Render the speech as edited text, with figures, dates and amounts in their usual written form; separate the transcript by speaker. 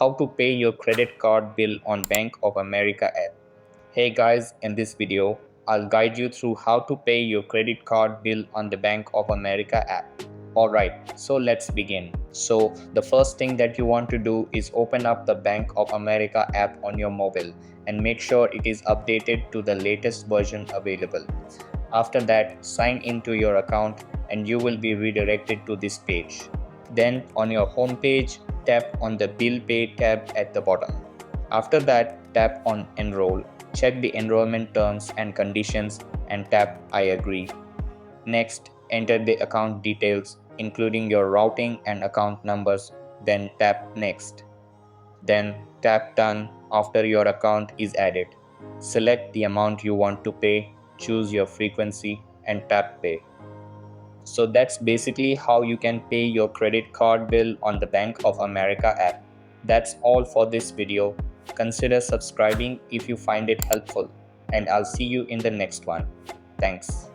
Speaker 1: how to pay your credit card bill on Bank of America app. Hey guys, in this video, I'll guide you through how to pay your credit card bill on the Bank of America app. Alright, so let's begin. So, the first thing that you want to do is open up the Bank of America app on your mobile and make sure it is updated to the latest version available. After that, sign into your account and you will be redirected to this page. Then, on your home page, tap on the Bill Pay tab at the bottom. After that, tap on Enroll. Check the enrollment terms and conditions and tap I agree. Next, enter the account details, including your routing and account numbers, then tap Next. Then tap Done after your account is added. Select the amount you want to pay, choose your frequency, and tap Pay. So that's basically how you can pay your credit card bill on the Bank of America app. That's all for this video. Consider subscribing if you find it helpful, and I'll see you in the next one. Thanks.